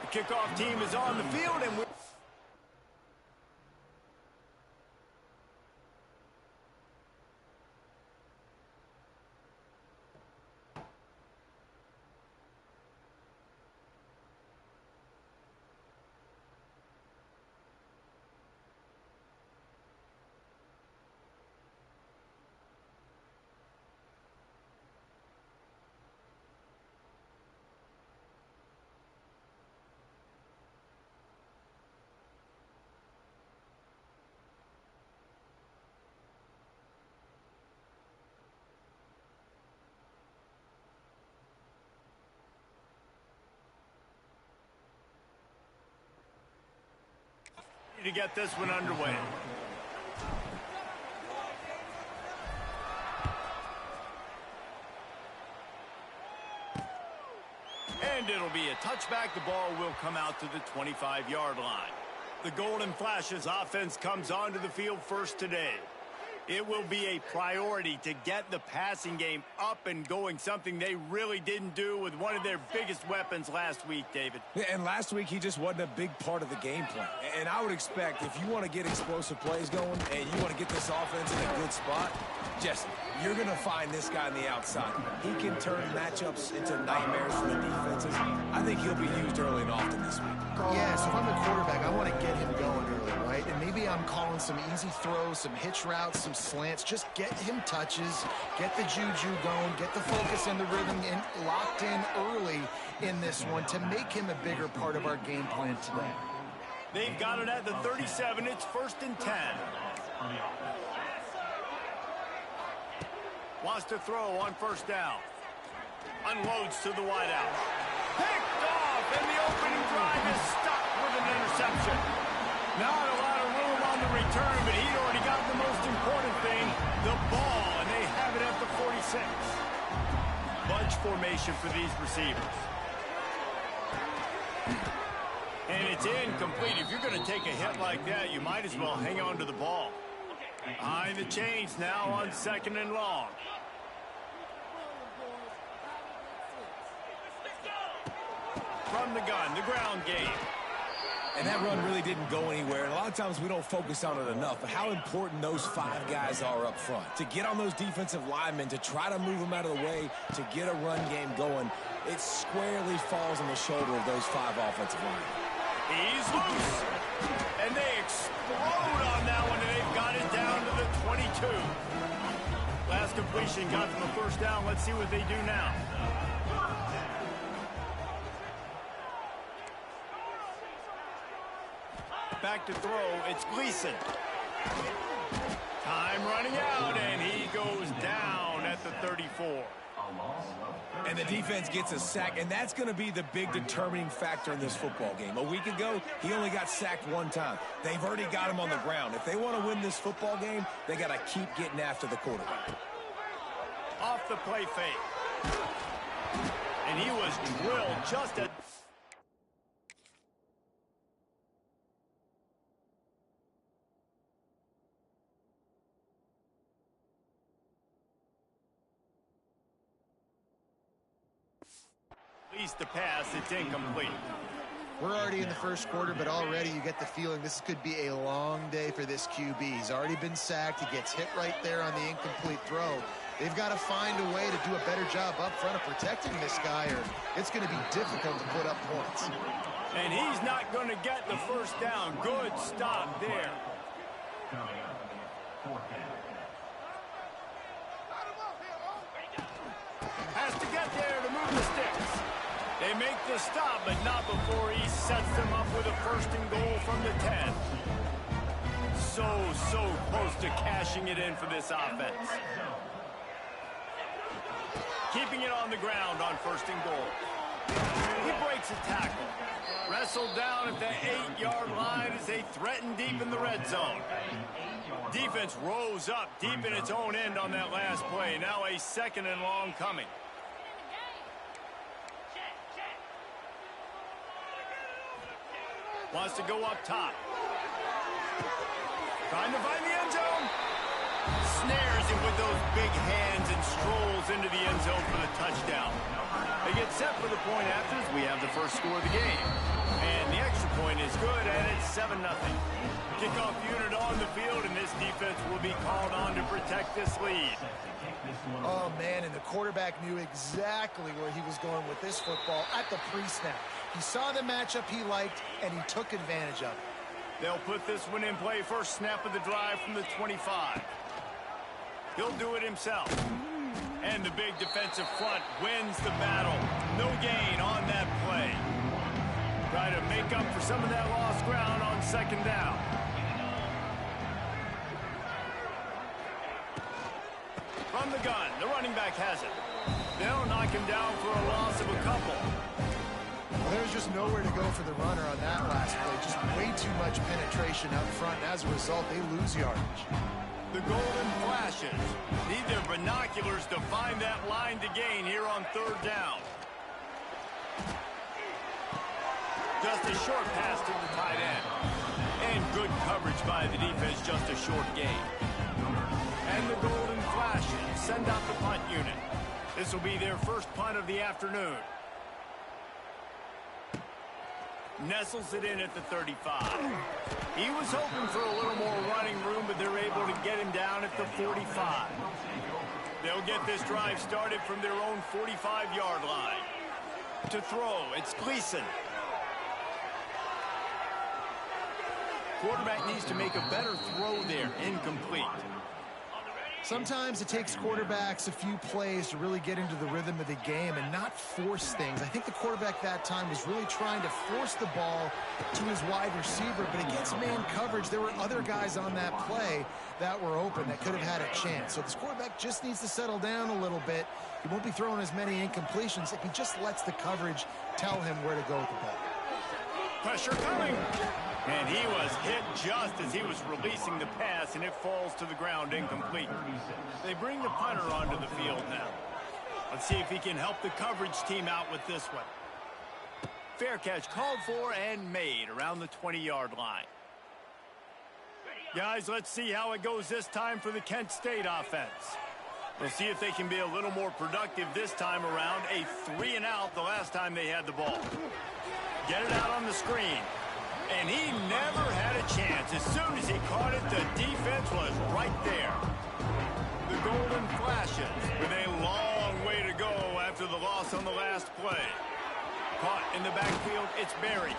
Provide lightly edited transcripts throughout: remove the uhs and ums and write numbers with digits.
The kickoff team is on the field, and we're... to get this one underway. And it'll be a touchback. The ball will come out to the 25-yard line. The Golden Flashes offense comes onto the field first today. It will be a priority to get the passing game up and going, something they really didn't do with one of their biggest weapons last week, David. Yeah, and last week he just wasn't a big part of the game plan. And I would expect if you want to get explosive plays going and you want to get this offense in a good spot, Jesse, you're going to find this guy on the outside. He can turn matchups into nightmares for the defenses. I think he'll be used early and often this week. Yeah, so if I'm the quarterback, I want to get him going early, right? And maybe I'm calling some easy throws, some hitch routes, some slants. Just get him touches, get the juju going, get the focus and the rhythm locked in early in this one to make him a bigger part of our game plan today. They've got it at the 37. It's 1st and 10. Wants to throw on 1st down. Unloads to the wideout. Picked off, and the opening drive is stopped with an interception. Not a lot of room on the return, but he'd already got the most important thing, the ball, and they have it at the 46. Bunch formation for these receivers. And it's incomplete. If you're going to take a hit like that, you might as well hang on to the ball. Behind the chains now on 2nd and long. From the gun, the ground game. And that run really didn't go anywhere. And a lot of times we don't focus on it enough, but how important those 5 guys are up front. To get on those defensive linemen, to try to move them out of the way, to get a run game going, it squarely falls on the shoulder of those 5 offensive linemen. He's loose. And they explode on that one, and they've got it down to the 22. Last completion got them a 1st down. Let's see what they do now. Back to throw, it's Gleason. Time running out, and he goes down at the 34. And the defense gets a sack, and that's going to be the big determining factor in this football game. A week ago, he only got sacked 1 time. They've already got him on the ground. If they want to win this football game, they got to keep getting after the quarterback. Off the play fake. And he was drilled just at... the pass, it's incomplete. We're already in the 1st quarter, but already you get the feeling this could be a long day for this QB. He's already been sacked. He gets hit right there on the incomplete throw. They've got to find a way to do a better job up front of protecting this guy, or it's going to be difficult to put up points. And he's not going to get the 1st down. Good stop there. Has to get there to move the sticks. They make the stop, but not before he sets them up with a 1st and goal from the 10. So close to cashing it in for this offense. Keeping it on the ground on 1st and goal. He breaks a tackle. Wrestled down at the 8-yard line as they threaten deep in the red zone. Defense rose up deep in its own end on that last play. Now a 2nd and long coming. Wants to go up top. Trying to find the end zone. Snares him with those big hands and strolls into the end zone for the touchdown. They get set for the point after as we have the first score of the game. And the extra point is good, and it's 7-0. Kickoff unit on the field, and this defense will be called on to protect this lead. Oh, man, and the quarterback knew exactly where he was going with this football at the pre-snap. He saw the matchup he liked, and he took advantage of it. They'll put this one in play. First snap of the drive from the 25. He'll do it himself. And the big defensive front wins the battle. No gain on that play. Try to make up for some of that lost ground on second down. From the gun, the running back has it. They'll knock him down for a loss of a couple. Well, there's just nowhere to go for the runner on that last play. Just way too much penetration up front. And as a result, they lose yardage. The golden flashes need their binoculars to find that line to gain here on third down. Just a short pass to the tight end. And good coverage by the defense, just a short gain. And the golden flashes send out the punt unit. This will be their first punt of the afternoon. Nestles it in at the 35. He was hoping for a little more running room, but they're able to get him down at the 45. They'll get this drive started from their own 45-yard line. To throw, it's Gleason. Quarterback needs to make a better throw there. Incomplete. Sometimes it takes quarterbacks a few plays to really get into the rhythm of the game and not force things. I think the quarterback that time was really trying to force the ball to his wide receiver, but against man coverage, there were other guys on that play that were open that could have had a chance. So this quarterback just needs to settle down a little bit. He won't be throwing as many incompletions if he just lets the coverage tell him where to go with the ball. Pressure coming. And he was hit just as he was releasing the pass, and it falls to the ground incomplete. They bring the punter onto the field now. Let's see if he can help the coverage team out with this one. Fair catch called for and made around the 20-yard line. Guys, let's see how it goes this time for the Kent State offense. We'll see if they can be a little more productive this time around. A 3-and-out the last time they had the ball. Get it out on the screen. And he never had a chance. As soon as he caught it, the defense was right there. The golden flashes with a long way to go after the loss on the last play. Caught in the backfield, it's Berry.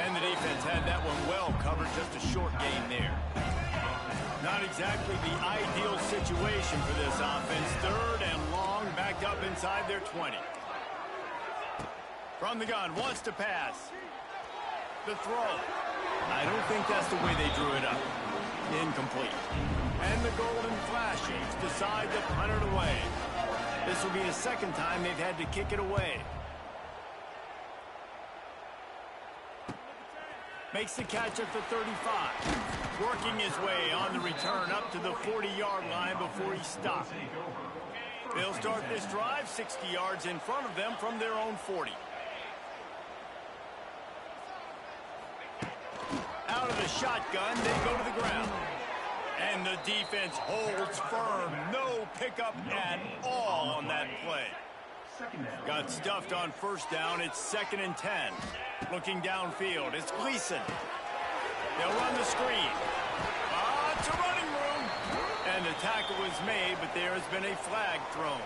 And the defense had that one well covered, just a short gain there. Not exactly the ideal situation for this offense. Third and long, backed up inside their 20. From the gun, wants to pass. The throw. I don't think that's the way they drew it up. Incomplete. And the golden flashes decide to punt it away. This will be the second time they've had to kick it away. Makes the catch at the 35. Working his way on the return up to the 40-yard line before he stopped. They'll start this drive 60 yards in front of them from their own 40. Out of the shotgun, they go to the ground. And the defense holds firm. No pickup at all on that play. Got stuffed on first down. It's 2nd and 10. Looking downfield, it's Gleason. They'll run the screen. It's a running room. And the tackle was made, but there has been a flag thrown.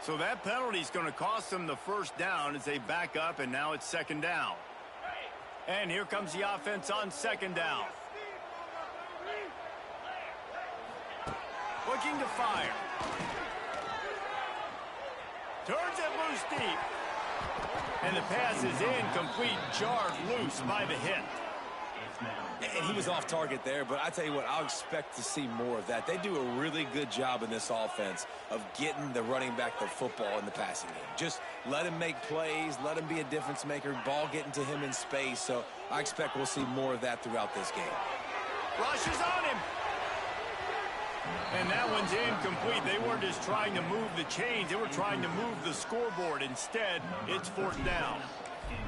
So that penalty is going to cost them the first down as they back up, and now it's 2nd down. And here comes the offense on 2nd down. Looking to fire. Turns it loose deep. And the pass is incomplete, jarred loose by the hit. And he was off target there, but I tell you what, I'll expect to see more of that. They do a really good job in this offense of getting the running back the football in the passing game. Just let him make plays, let him be a difference maker, ball getting to him in space. So I expect we'll see more of that throughout this game. Rushes on him. And that one's incomplete. They weren't just trying to move the chains. They were trying to move the scoreboard. Instead, it's 4th down.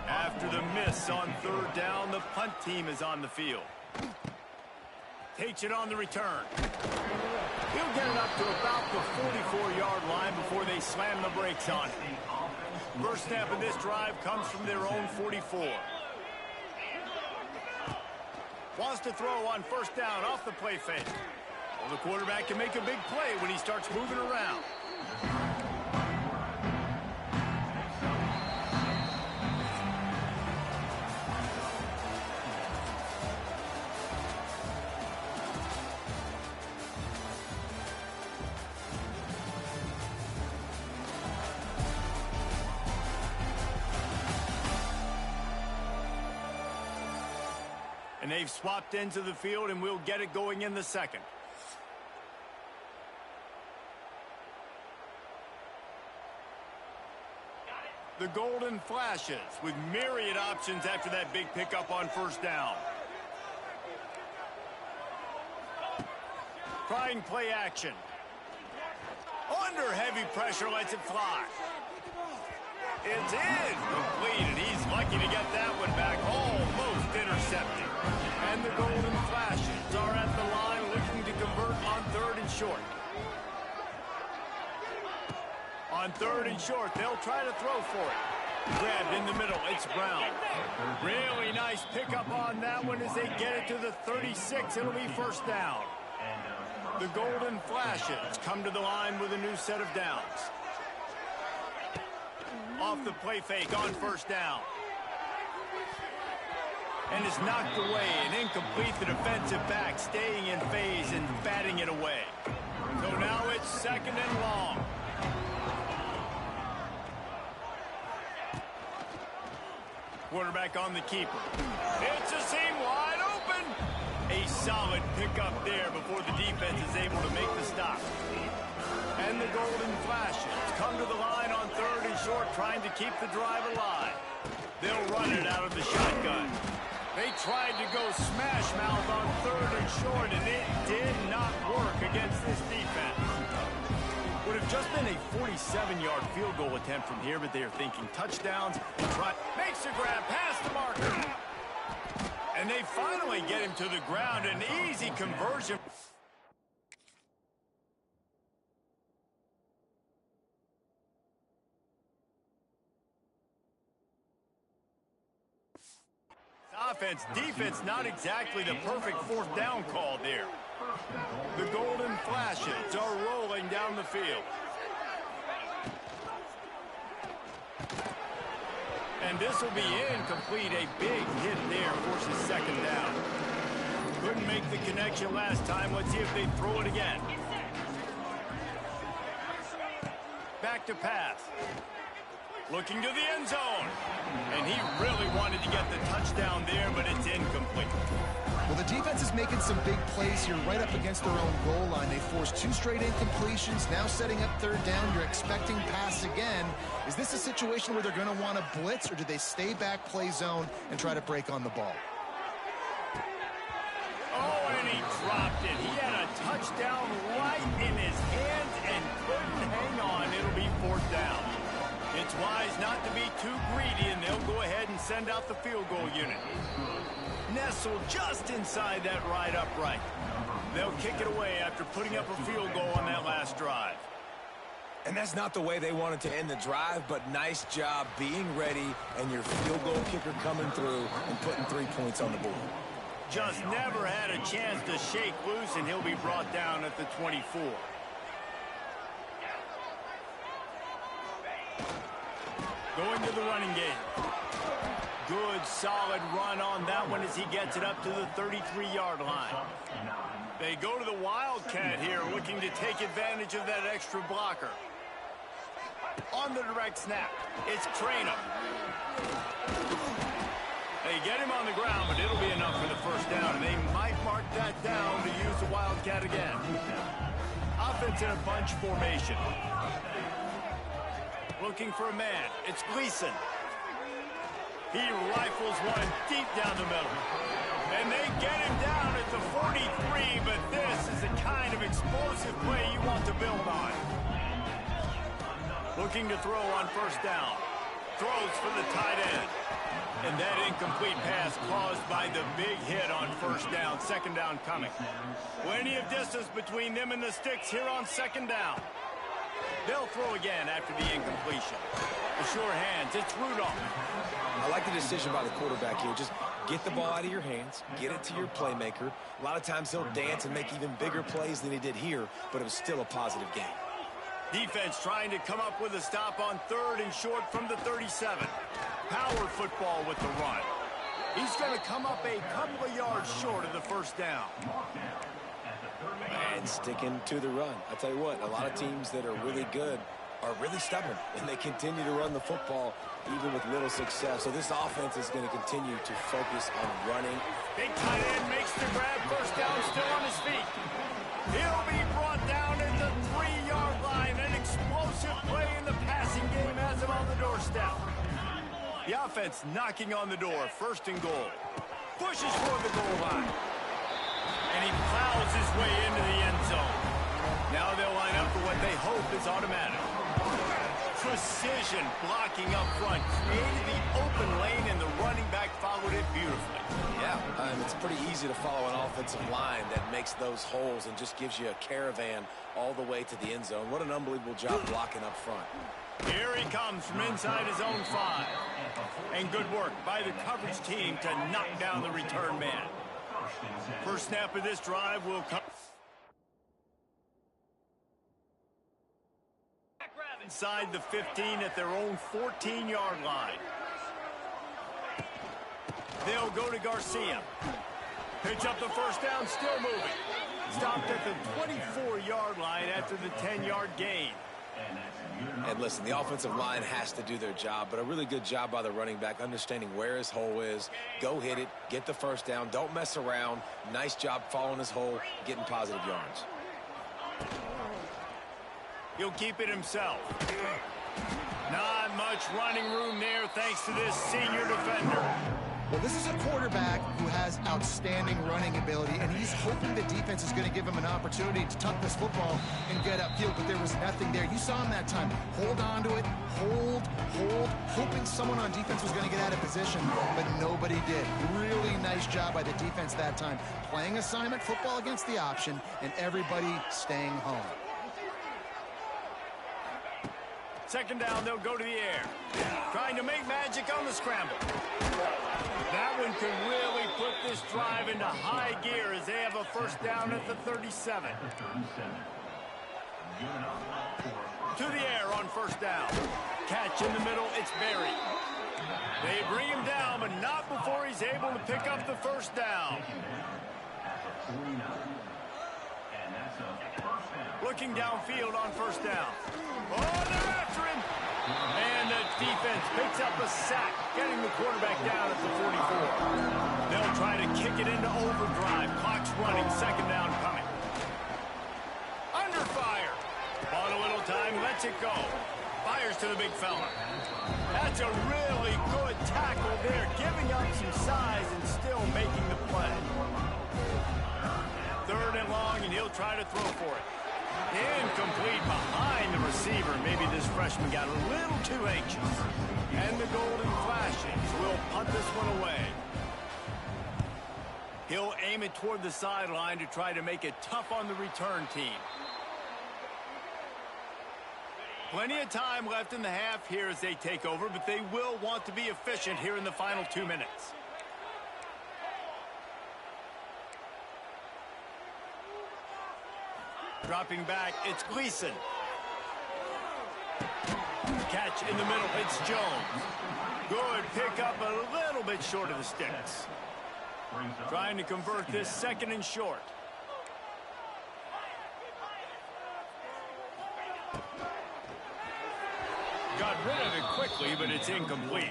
After the miss on 3rd down, the punt team is on the field. Takes it on the return. He'll get it up to about the 44-yard line before they slam the brakes on it. First snap of this drive comes from their own 44. Wants to throw on first down off the play fake. Well, the quarterback can make a big play when he starts moving around. And they've swapped into the field, and we'll get it going in the second. The Golden flashes with myriad options after that big pickup on first down. Trying play action. Under heavy pressure, lets it fly. It's incomplete, and he's lucky to get that one back, almost intercepted. And the Golden flashes are at the line looking to convert on third and short. On third and short, they'll try to throw for it. Grabbed in the middle, it's Brown. Really nice pickup on that one as they get it to the 36. It'll be first down. The Golden flashes come to the line with a new set of downs. Off the play fake on first down. And is knocked away and incomplete. The defensive back staying in phase and batting it away. So now it's second and long. Quarterback on the keeper. It's a seam wide open. A solid pickup there before the defense is able to make the stop. And the Golden flashes come to the line on third and short, trying to keep the drive alive. They'll run it out of the shotgun. They tried to go smash mouth on third and short, and it did not work against this defense. Would have just been a 47-yard field goal attempt from here, but they are thinking touchdowns. Makes a grab past the marker. And they finally get him to the ground. An easy conversion. Defense, not exactly the perfect fourth down call there. The Golden flashes are rolling down the field. And this will be incomplete. A big hit there forces second down. Couldn't make the connection last time. Let's see if they throw it again. Back to pass. Looking to the end zone. And he really wanted to get the touchdown there, but it's incomplete. Well, the defense is making some big plays here right up against their own goal line. They forced 2 straight incompletions, now setting up third down. You're expecting pass again. Is this a situation where they're going to want to blitz, or do they stay back, play zone, and try to break on the ball? Oh, and he dropped it. He had a touchdown right in his hands and couldn't hang on. It'll be fourth down. It's wise not to be too greedy, and they'll go ahead and send out the field goal unit. Nestled just inside that right upright. They'll kick it away after putting up a field goal on that last drive. And that's not the way they wanted to end the drive, but nice job being ready and your field goal kicker coming through and putting 3 points on the board. Just never had a chance to shake loose, and he'll be brought down at the 24. Going to the running game. Good, solid run on that one as he gets it up to the 33-yard line. They go to the Wildcat here, looking to take advantage of that extra blocker. On the direct snap, it's Traynham. They get him on the ground, but it'll be enough for the first down. They might mark that down to use the Wildcat again. Offense in a bunch formation. Looking for a man. It's Gleason. He rifles one deep down the middle. And they get him down at the 43, but this is the kind of explosive play you want to build on. Looking to throw on first down. throws for the tight end. And that incomplete pass caused by the big hit on first down. Second down coming. Plenty of distance between them and the sticks here on second down. They'll throw again after the incompletion. The sure hands, it's Rudolph. I like the decision by the quarterback here. Just get the ball out of your hands, get it to your playmaker. A lot of times he'll dance and make even bigger plays than he did here, but it was still a positive game. Defense trying to come up with a stop on third and short from the 37. Power football with the run. He's going to come up a couple of yards short of the first down. And sticking to the run. I tell you what, a lot of teams that are really good are really stubborn, and they continue to run the football even with little success. So this offense is going to continue to focus on running. Big tight end makes the grab. First down, still on his feet. He'll be brought down at the 3-yard line. An explosive play in the passing game has him on the doorstep. The offense knocking on the door. First and goal. Pushes for the goal line. And he plows his way into the end zone. Now they'll line up for what they hope is automatic. Precision blocking up front. Created the open lane, and the running back followed it beautifully. Yeah, it's pretty easy to follow an offensive line that makes those holes and just gives you a caravan all the way to the end zone. What an unbelievable job blocking up front. Here he comes from inside his own 5. And good work by the coverage team to knock down the return man. First snap of this drive will come inside the 15 at their own 14-yard line. They'll go to Garcia. Pitch up the first down, still moving. Stopped at the 24-yard line after the 10-yard gain. And listen, the offensive line has to do their job, but a really good job by the running back understanding where his hole is. Go hit it, get the first down, don't mess around. Nice job following his hole, getting positive yards. He'll keep it himself. Not much running room there thanks to this senior defender. Well, this is a quarterback who has outstanding running ability, and he's hoping the defense is going to give him an opportunity to tuck this football and get upfield, but there was nothing there. You saw him that time. Hold on to it, hold, hoping someone on defense was going to get out of position, but nobody did. Really nice job by the defense that time. Playing assignment football against the option, and everybody staying home. Second down, they'll go to the air. Trying to make magic on the scramble. That one could really put this drive into high gear as they have a first down at the 37. To the air on first down. Catch in the middle, it's buried. They bring him down, but not before he's able to pick up the first down. Looking downfield on first down. Oh, they're after him. And the defense picks up a sack, getting the quarterback down at the 44. They'll try to kick it into overdrive. Clock's running, second down coming. Under fire. Bought a little time, lets it go. Fires to the big fella. That's a really good tackle there, giving up some size and still making the play. Third and long, and he'll try to throw for it. Incomplete behind the receiver. Maybe this freshman got a little too anxious. And the golden flashings will punt this one away. He'll aim it toward the sideline to try to make it tough on the return team. Plenty of time left in the half here as they take over, but they will want to be efficient here in the final 2 minutes. Dropping back, it's Gleason. Catch in the middle, it's Jones. Good pick up a little bit short of the sticks. Trying to convert this second and short. Got rid of it quickly, but it's incomplete.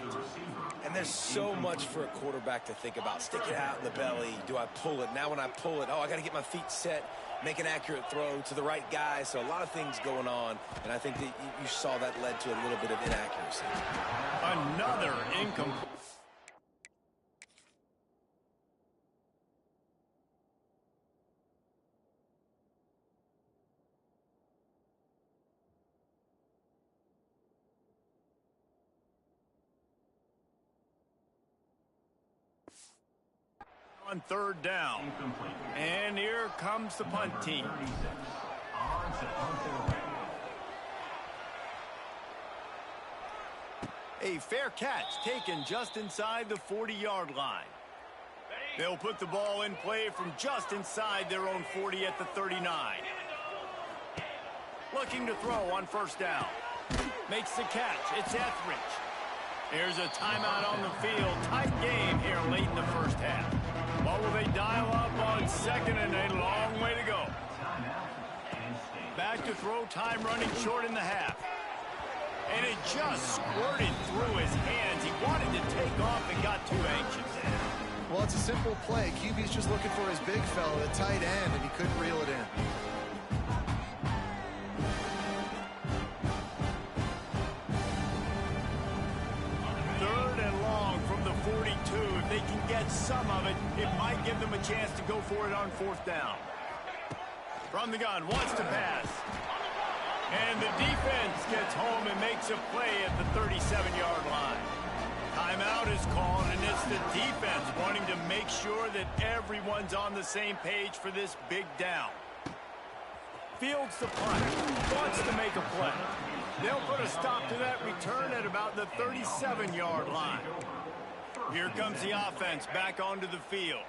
And there's so much for a quarterback to think about. Stick it out in the belly. Do I pull it? Now when I pull it, I got to get my feet set, make an accurate throw to the right guy. So a lot of things going on, and I think that you saw that led to a little bit of inaccuracy. Another incomplete. on third down. And here comes the punt team. A fair catch taken just inside the 40-yard line. They'll put the ball in play from just inside their own 40 at the 39. Looking to throw on first down. Makes the catch. It's Etheridge. Here's a timeout on the field. Tight game here late in the first half. What will they dial up on second and a long way to go? Back to throw, time running short in the half. And it just squirted through his hands. He wanted to take off and got too anxious. Well, it's a simple play. QB's just looking for his big fella, the tight end, and he couldn't reel it in. Third and long from the 42. If they can get some of it, it might give them a chance to go for it on fourth down. From the gun, wants to pass. And the defense gets home and makes a play at the 37-yard line. Timeout is called, and it's the defense wanting to make sure that everyone's on the same page for this big down. Fields the punt, wants to make a play. They'll put a stop to that return at about the 37-yard line. Here comes the offense back onto the field.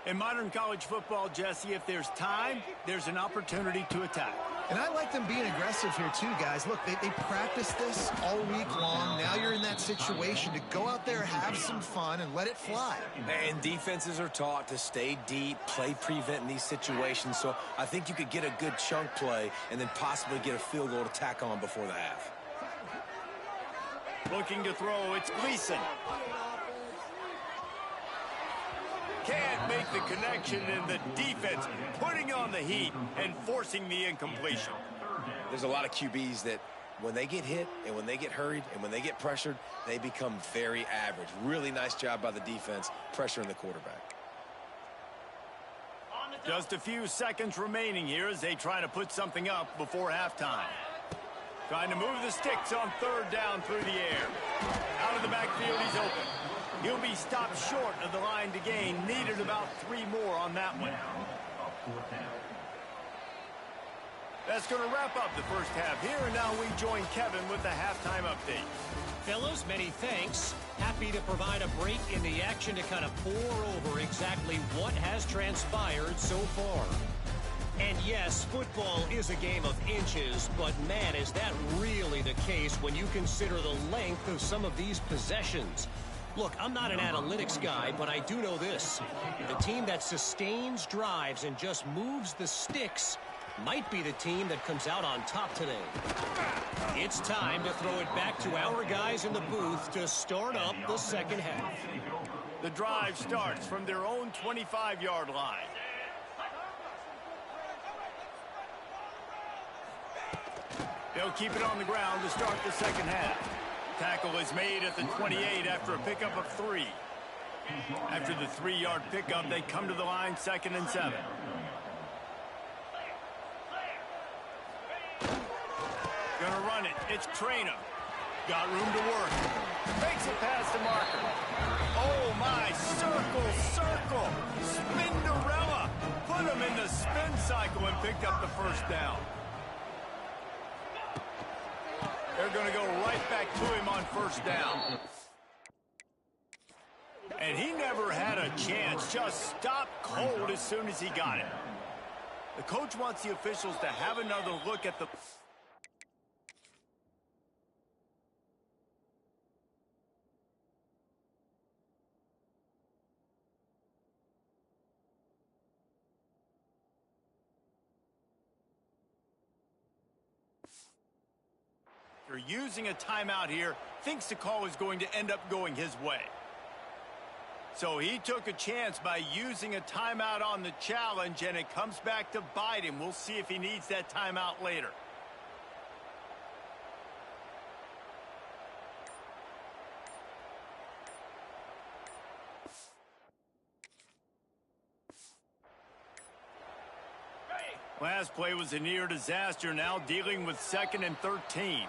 In modern college football, Jesse, if there's time, there's an opportunity to attack. And I like them being aggressive here too, guys. Look, they practiced this all week long. Now you're in that situation to go out there, have some fun, and let it fly. And defenses are taught to stay deep, play prevent in these situations. So I think you could get a good chunk play and then possibly get a field goal to tack on before the half. Looking to throw, it's Gleason. Can't make the connection, and the defense putting on the heat and forcing the incompletion. There's a lot of QBs that when they get hit and when they get hurried and when they get pressured, they become very average. Really nice job by the defense pressuring the quarterback. Just a few seconds remaining here as they try to put something up before halftime. Trying to move the sticks on third down through the air. Out of the backfield, he's open. He'll be stopped short of the line to gain. Needed about 3 more on that one. That's going to wrap up the first half here, and now we join Kevin with the halftime update. Fellas, many thanks. Happy to provide a break in the action to kind of pour over exactly what has transpired so far. And yes, football is a game of inches, but man, is that really the case when you consider the length of some of these possessions. Look, I'm not an analytics guy, but I do know this. The team that sustains drives and just moves the sticks might be the team that comes out on top today. It's time to throw it back to our guys in the booth to start up the second half. The drive starts from their own 25-yard line. They'll keep it on the ground to start the second half. Tackle is made at the 28 after a pickup of 3. After the 3-yard pickup, they come to the line 2nd and 7. Gonna run it. It's Traynham. Got room to work. Makes it past the marker. Oh my, circle. Spinderella. Put him in the spin cycle and picked up the first down. They're going to go right back to him on first down. And he never had a chance. Just stopped cold as soon as he got it. The coach wants the officials to have another look at the... using a timeout here, thinks the call is going to end up going his way. So he took a chance by using a timeout on the challenge, and it comes back to bite him. We'll see if he needs that timeout later. Last play was a near disaster, now dealing with 2nd and 13.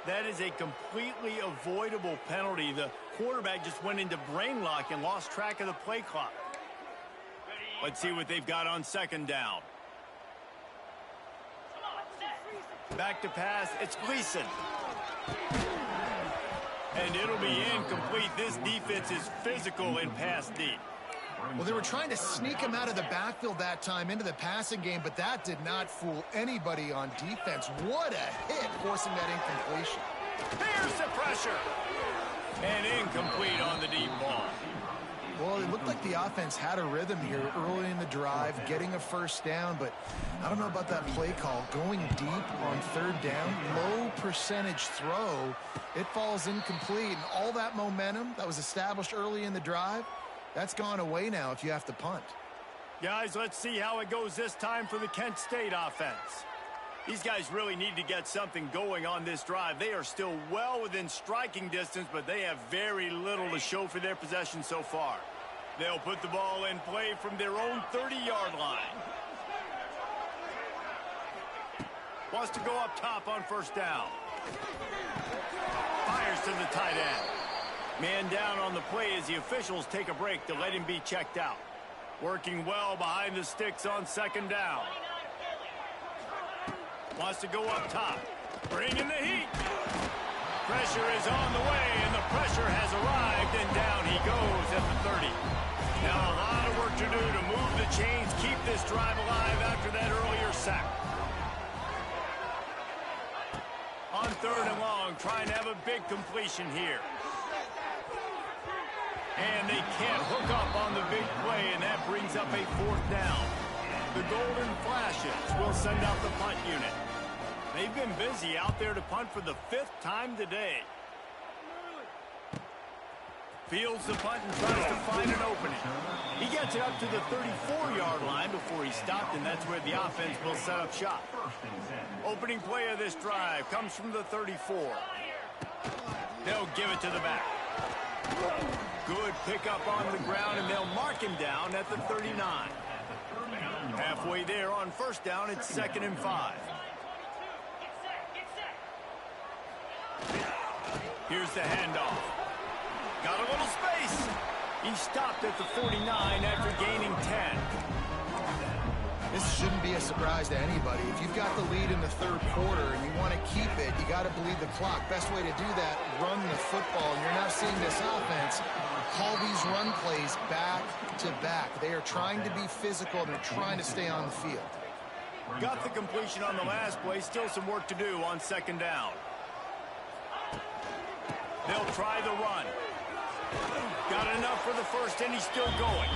That is a completely avoidable penalty. The quarterback just went into brain lock and lost track of the play clock. Let's see what they've got on second down. Back to pass. It's Gleason. And it'll be incomplete. This defense is physical in pass deep. Well, they were trying to sneak him out of the backfield that time into the passing game, but that did not fool anybody on defense. What a hit, forcing that incompletion. Here's the pressure. And incomplete on the deep ball. Well, it looked like the offense had a rhythm here early in the drive, getting a first down, but I don't know about that play call. Going deep on third down, low percentage throw, it falls incomplete, and all that momentum that was established early in the drive, that's gone away now if you have to punt. Guys, let's see how it goes this time for the Kent State offense. These guys really need to get something going on this drive. They are still well within striking distance, but they have very little to show for their possession so far. They'll put the ball in play from their own 30-yard line. Wants to go up top on first down. Fires to the tight end. Man down on the play as the officials take a break to let him be checked out. Working well behind the sticks on second down. Wants to go up top. Bringing the heat. Pressure is on the way, and the pressure has arrived, and down he goes at the 30. Now a lot of work to do to move the chains, keep this drive alive after that earlier sack. On third and long, trying to have a big completion here. And they can't hook up on the big play, and that brings up a fourth down. The Golden Flashes will send out the punt unit. They've been busy out there to punt for the 5th time today. Fields the punt and tries to find an opening. He gets it up to the 34-yard line before he stopped, and that's where the offense will set up shop. Opening play of this drive comes from the 34. They'll give it to the back. Good pickup on the ground, and they'll mark him down at the 39. Halfway there on first down, it's 2nd and 5. Here's the handoff. Got a little space. He stopped at the 49 after gaining 10. This shouldn't be a surprise to anybody. If you've got the lead in the third quarter and you want to keep it, you got to bleed the clock. Best way to do that, run the football. And you're now seeing this offense call these run plays back to back. They are trying to be physical, and they're trying to stay on the field. Got the completion on the last play. Still some work to do on second down. They'll try the run. Got enough for the first, and he's still going.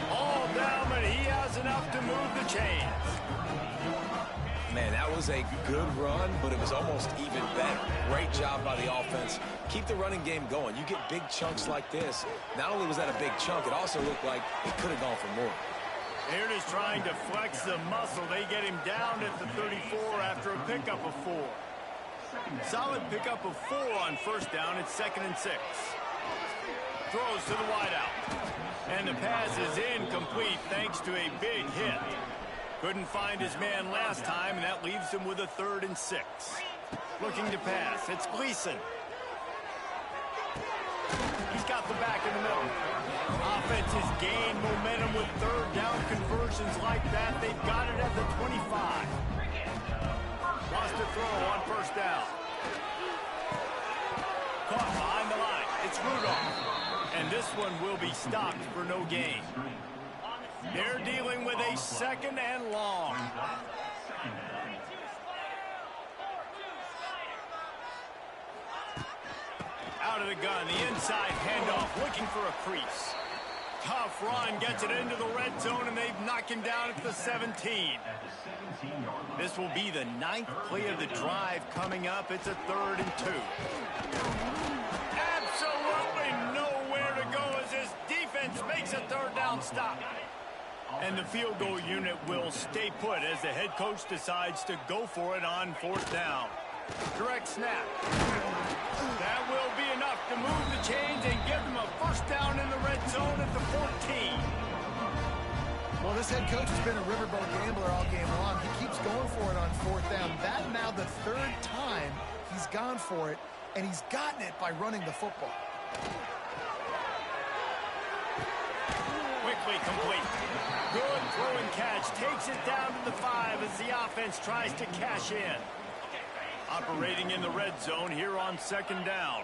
All down, but he has enough to move the chains. Man, that was a good run, but it was almost even better. Great job by the offense. Keep the running game going. You get big chunks like this. Not only was that a big chunk, it also looked like it could have gone for more. They're just trying to flex the muscle. They get him down at the 34 after a pickup of 4. Solid pickup of 4 on first down. It's 2nd and 6. Throws to the wideout. And the pass is incomplete thanks to a big hit. Couldn't find his man last time, and that leaves him with a 3rd and 6. Looking to pass. It's Gleason. He's got the back in the middle. Offense has gained momentum with third down conversions like that. They've got it at the 25. Wants to throw on first down. Caught behind the line. It's Rudolph. And this one will be stopped for no gain. They're dealing with a 2nd and long. Out of the gun, the inside handoff, looking for a crease. Tough run, gets it into the red zone, and they've knocked him down at the 17. This will be the 9th play of the drive coming up. It's a 3rd and 2. Absolutely nowhere to go as this defense makes a 3rd down stop. And the field goal unit will stay put as the head coach decides to go for it on 4th down. Direct snap. That will be enough to move the chains and give them a first down in the red zone at the 14. Well, this head coach has been a riverboat gambler all game long. He keeps going for it on 4th down. That now the 3rd time He's gone for it, and he's gotten it by running the football. Quickly complete. Good throw and catch. Takes it down to the 5 as the offense tries to cash in. Operating in the red zone here on 2nd down.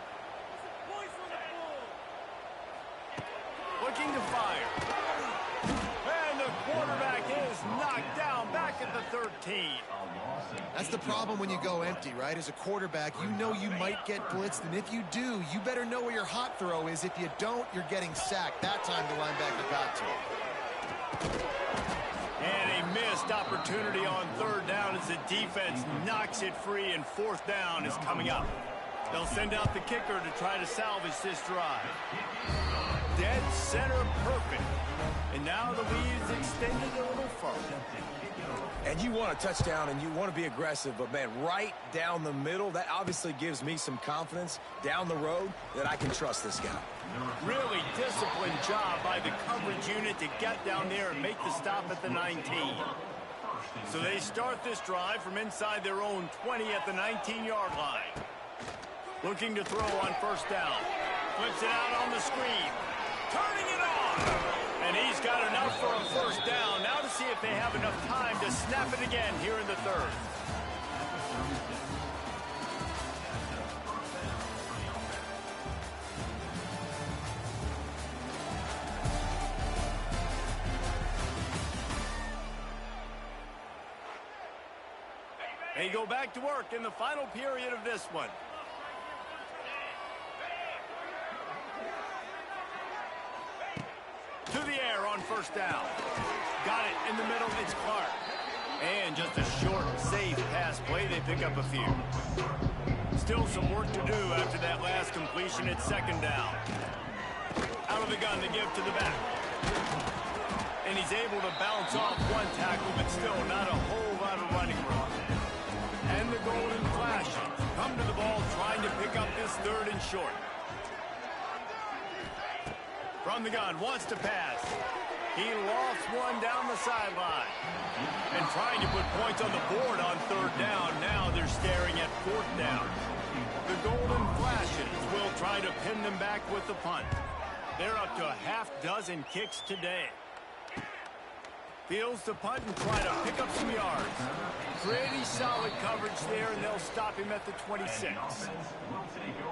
Looking to fire. And the quarterback is knocked down back at the 13. That's the problem when you go empty, right? As a quarterback, you know you might get blitzed, and if you do, you better know where your hot throw is. If you don't, you're getting sacked. That time the linebacker got to it. And a missed opportunity on 3rd down as the defense knocks it free, and 4th down is coming up. They'll send out the kicker to try to salvage this drive. Dead center perfect. And now the lead is extended a little further. And you want a touchdown and you want to be aggressive, but man, right down the middle, that obviously gives me some confidence down the road that I can trust this guy. Really disciplined job by the coverage unit to get down there and make the stop at the 19. So they start this drive from inside their own 20 at the 19-yard line. Looking to throw on 1st down. Flips it out on the screen. Turning it on. And he's got enough for a 1st down. Now to see if they have enough time to snap it again here in the 3rd. They go back to work in the final period of this one. To the air on 1st down. Got it in the middle, it's Clark. And just a short, safe pass play, they pick up a few. Still some work to do after that last completion at 2nd down. Out of the gun to give to the back. And he's able to bounce off one tackle, but still not a whole lot of running room. And the golden flashes come to the ball trying to pick up this 3rd and short. From the gun, wants to pass. He lofts one down the sideline. And trying to put points on the board on 3rd down. Now they're staring at 4th down. The golden flashes will try to pin them back with the punt. They're up to a half-dozen kicks today. Fields the punt and try to pick up some yards. Pretty solid coverage there, and they'll stop him at the 26.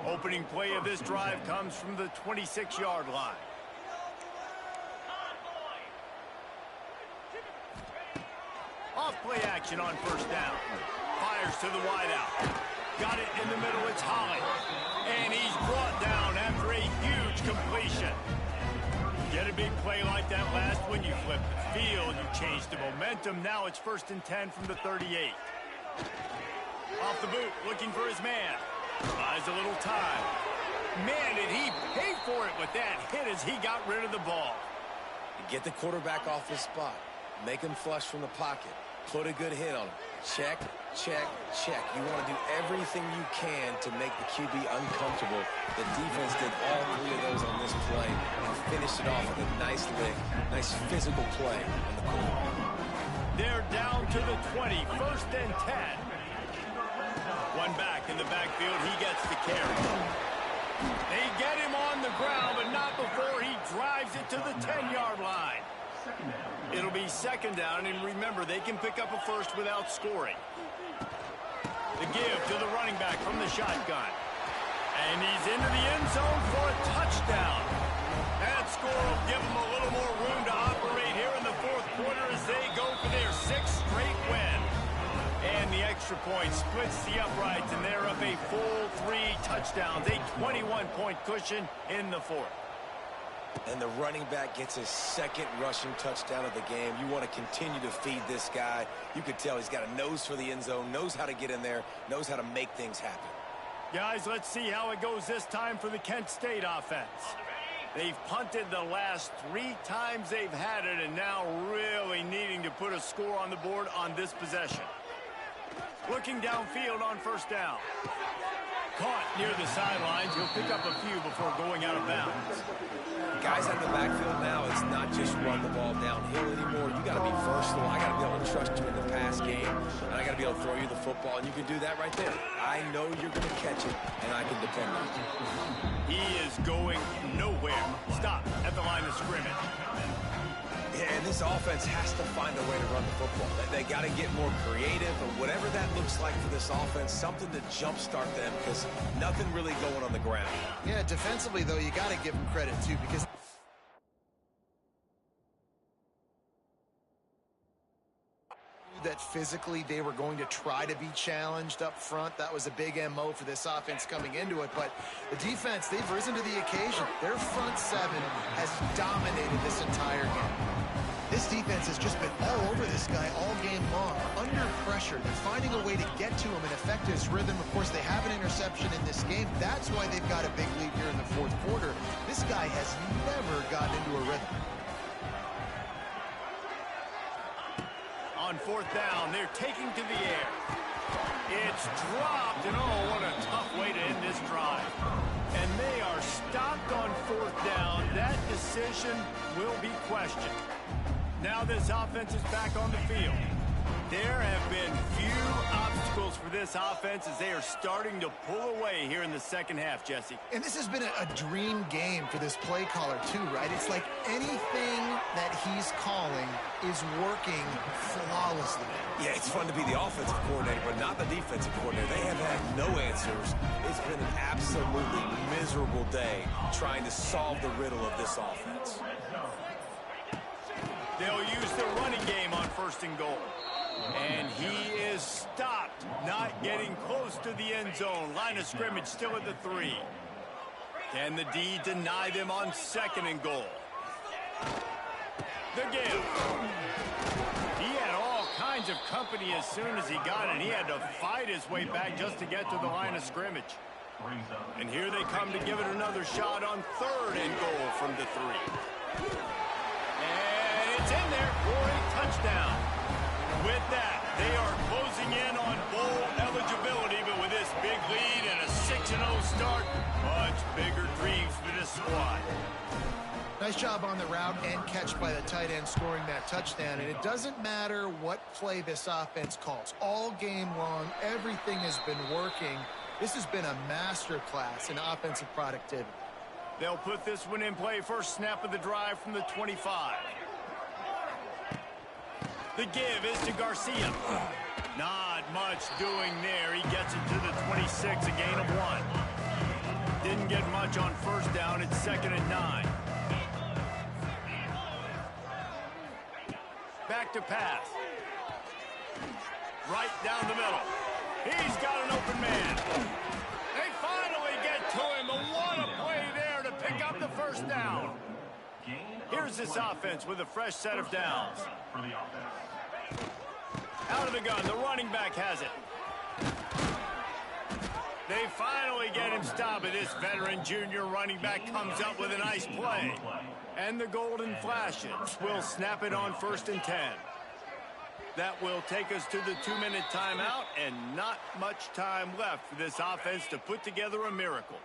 Opening play of this drive comes from the 26-yard line. Off play action on 1st down. Fires to the wideout. Got it in the middle, it's Holly. And he's brought down after a huge completion. Get a big play like that last when you flip the field, you change the momentum. Now it's 1st and 10 from the 38. Off the boot, looking for his man. Buys a little time. Man, did he pay for it with that hit as he got rid of the ball. Get the quarterback off his spot. Make him flush from the pocket. Put a good hit on him. Check, check, check. You want to do everything you can to make the QB uncomfortable. The defense did all 3 of those on this play and finished it off with a nice lick, nice physical play on the quarterback. They're down to the 20, 1st and 10. One back in the backfield, he gets the carry. They get him on the ground, but not before he drives it to the 10-yard line. It'll be 2nd down, and remember, they can pick up a 1st without scoring. The give to the running back from the shotgun. And he's into the end zone for a touchdown. That score will give them a little more room to operate here in the 4th quarter as they go for their 6th straight win. And the extra point splits the uprights, and they're up a full 3 touchdowns, a 21-point cushion in the 4th. And the running back gets his 2nd rushing touchdown of the game. You want to continue to feed this guy. You could tell he's got a nose for the end zone, knows how to get in there, knows how to make things happen. Guys, let's see how it goes this time for the Kent State offense. They've punted the last 3 times they've had it, and now really needing to put a score on the board on this possession. Looking downfield on 1st down. caught near the sidelines. He'll pick up a few before going out of bounds. Guys out in the backfield now, it's not just run the ball downhill anymore. You got to be versatile. I got to be able to trust you in the pass game, and I got to be able to throw you the football, and you can do that right there. I know you're going to catch it, and I can depend on you. He is going nowhere. Stop at the line of scrimmage. Yeah, and this offense has to find a way to run the football. They got to get more creative, or whatever that looks like for this offense, something to jumpstart them, because nothing really going on the ground. Yeah, defensively, though, you got to give them credit, too, because that physically they were going to try to be challenged up front. That was a big MO for this offense coming into it. But the defense, they've risen to the occasion. Their front seven has dominated this entire game. This defense has just been all over this guy all game long. Under pressure, they're finding a way to get to him and affect his rhythm. Of course, they have an interception in this game. That's why they've got a big lead here in the fourth quarter. This guy has never gotten into a rhythm. On fourth down, they're taking to the air. It's dropped, and oh, what a tough way to end this drive. And they are stopped on fourth down. That decision will be questioned. Now this offense is back on the field. There have been few obstacles for this offense as they are starting to pull away here in the second half, Jesse. And this has been a dream game for this play caller, too, right? It's like anything that he's calling is working flawlessly. Yeah, it's fun to be the offensive coordinator, but not the defensive coordinator. They have had no answers. It's been an absolutely miserable day trying to solve the riddle of this offense. They'll use the running game on first and goal. And he is stopped, not getting close to the end zone. Line of scrimmage still at the 3. Can the D deny them on second and goal? The give. He had all kinds of company as soon as he got it. He had to fight his way back just to get to the line of scrimmage. And here they come to give it another shot on third and goal from the 3. And it's in there for a touchdown. With that, they are closing in on bowl eligibility, but with this big lead and a 6-0 start, much bigger dreams for this squad. Nice job on the route and catch by the tight end scoring that touchdown. And it doesn't matter what play this offense calls. All game long, everything has been working. This has been a masterclass in offensive productivity. They'll put this one in play first snap of the drive from the 25. The give is to Garcia. Not much doing there. He gets it to the 26, a gain of 1. Didn't get much on first down. It's 2nd and 9. Back to pass. Right down the middle. He's got an open man. They finally get to him. But what a play there to pick up the first down. Here's this offense with a fresh set of downs. Out of the gun, the running back has it. They finally get him stopped, but this veteran junior running back comes up with a nice play. And the golden flashes will snap it on 1st and 10. That will take us to the 2-minute timeout, and not much time left for this offense to put together a miracle.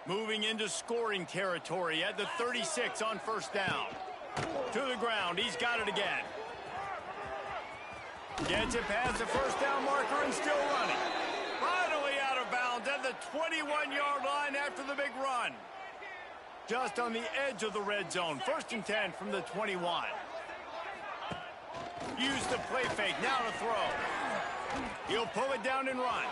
Moving into scoring territory at the 36 on first down. To the ground, he's got it again. Gets it past the first down marker and still running. Finally out of bounds at the 21-yard line after the big run. Just on the edge of the red zone. 1st and 10 from the 21. Use the play fake, now to throw. He'll pull it down and run.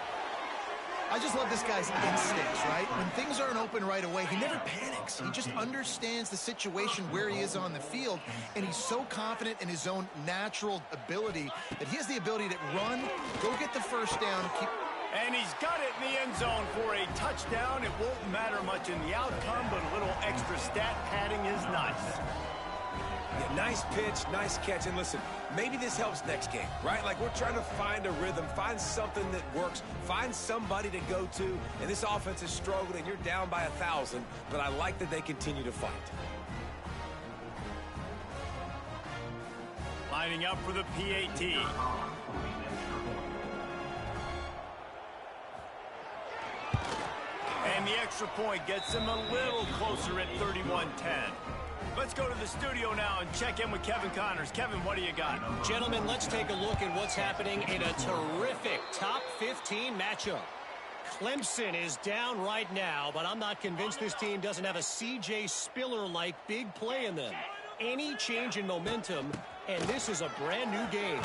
I just love this guy's instincts, right? When things aren't open right away, he never panics. He just understands the situation where he is on the field, and he's so confident in his own natural ability that he has the ability to run, go get the first down, keep... And he's got it in the end zone for a touchdown. It won't matter much in the outcome, but a little extra stat padding is nice. Yeah, nice pitch, nice catch. And listen, maybe this helps next game, right? Like, we're trying to find a rhythm, find something that works, find somebody to go to. And this offense is struggling, and you're down by 1,000, but I like that they continue to fight. Lining up for the PAT. And the extra point gets them a little closer at 31-10. Let's go to the studio now and check in with Kevin Connors. Kevin, what do you got? Gentlemen, let's take a look at what's happening in a terrific top 15 matchup. Clemson is down right now, but I'm not convinced this team doesn't have a C.J. Spiller-like big play in them. Any change in momentum, and this is a brand new game.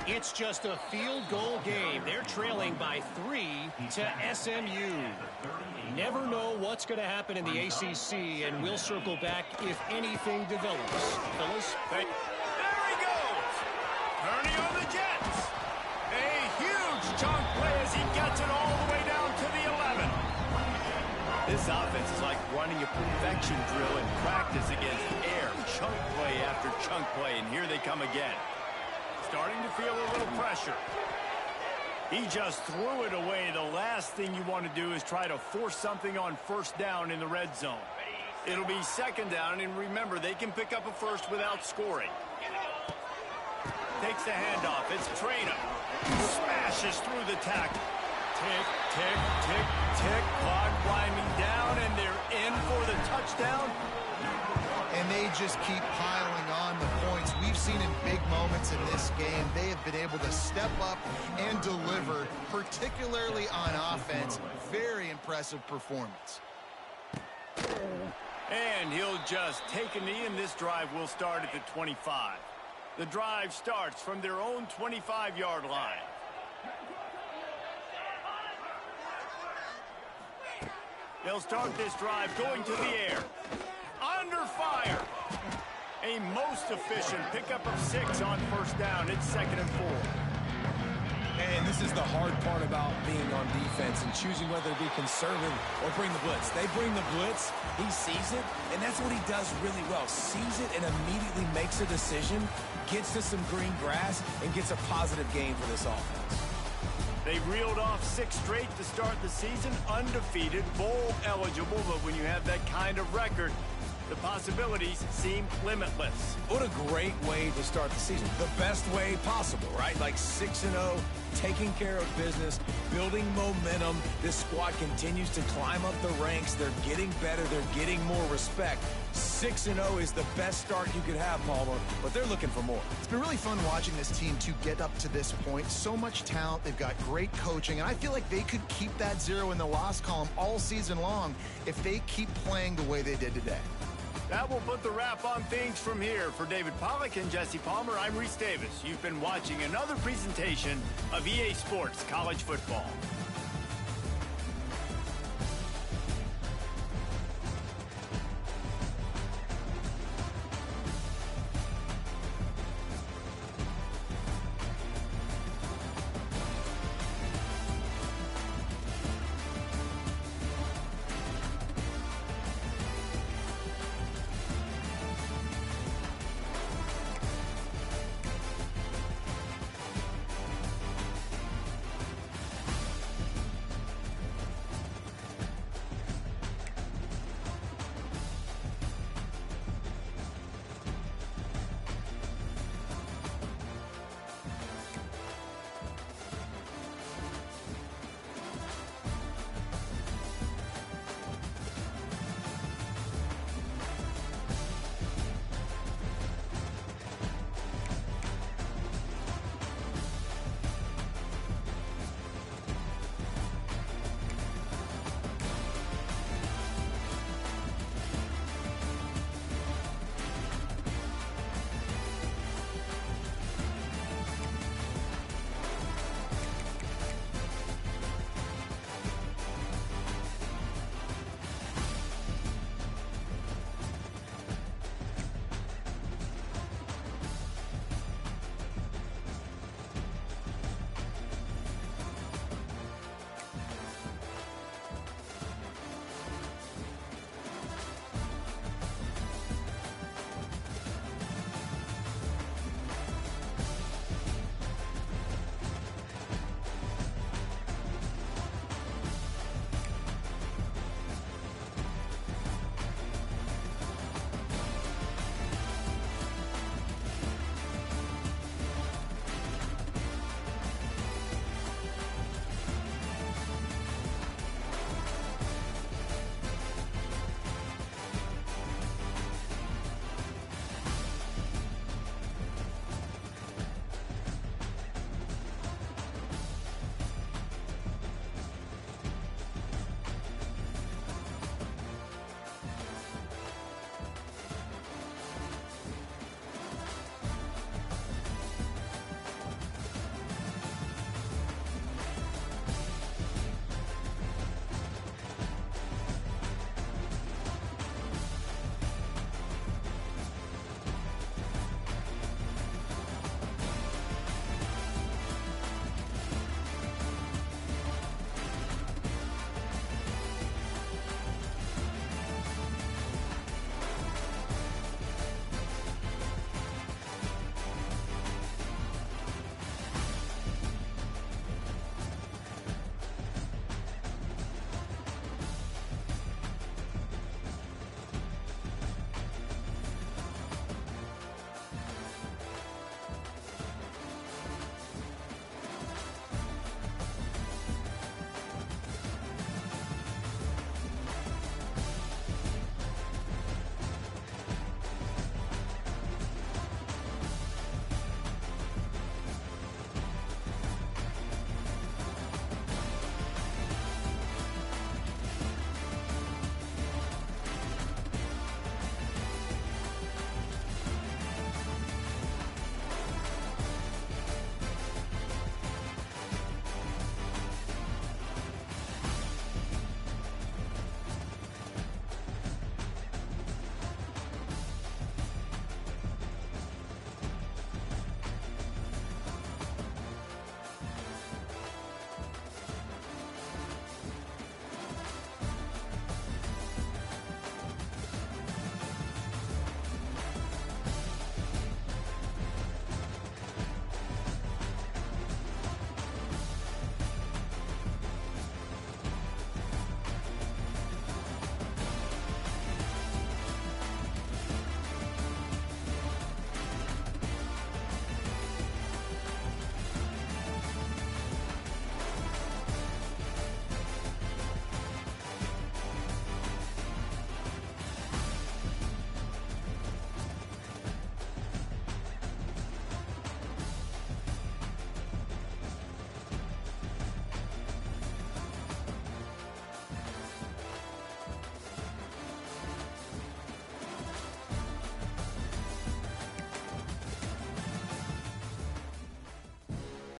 It's just a field goal game. They're trailing by 3 to SMU. Never know what's going to happen in the ACC, and we'll circle back if anything develops. Fellas? There he goes! Turning on the Jets! A huge chunk play as he gets it all the way down to the 11. This offense is like running a perfection drill in practice against air. Chunk play after chunk play, and here they come again. Starting to feel a little pressure. He just threw it away. The last thing you want to do is try to force something on first down in the red zone. It'll be second down, and remember, they can pick up a first without scoring. Takes the handoff. It's Traynor. Smashes through the tackle. Tick, tick, tick, tick. Clock winding down, and they're in for the touchdown. And they just keep piling on the points. We've seen in big moments in this game, they have been able to step up and deliver, particularly on offense. Very impressive performance. And he'll just take a knee, and this drive will start at the 25. The drive starts from their own 25-yard line. They'll start this drive going to the air. Under fire. A most efficient pickup of 6 on first down. It's 2nd and 4. And this is the hard part about being on defense and choosing whether to be conservative or bring the blitz. They bring the blitz, he sees it, and that's what he does really well. Sees it and immediately makes a decision, gets to some green grass, and gets a positive gain for this offense. They reeled off 6 straight to start the season, undefeated, bowl eligible, but when you have that kind of record, the possibilities seem limitless. What a great way to start the season. The best way possible, right? Like 6-0, taking care of business, building momentum. This squad continues to climb up the ranks. They're getting better. They're getting more respect. 6-0 is the best start you could have, Palmer, but they're looking for more. It's been really fun watching this team to get up to this point. So much talent. They've got great coaching, and I feel like they could keep that 0 in the loss column all season long if they keep playing the way they did today. That will put the wrap on things from here. For David Pollack and Jesse Palmer, I'm Reese Davis. You've been watching another presentation of EA Sports College Football.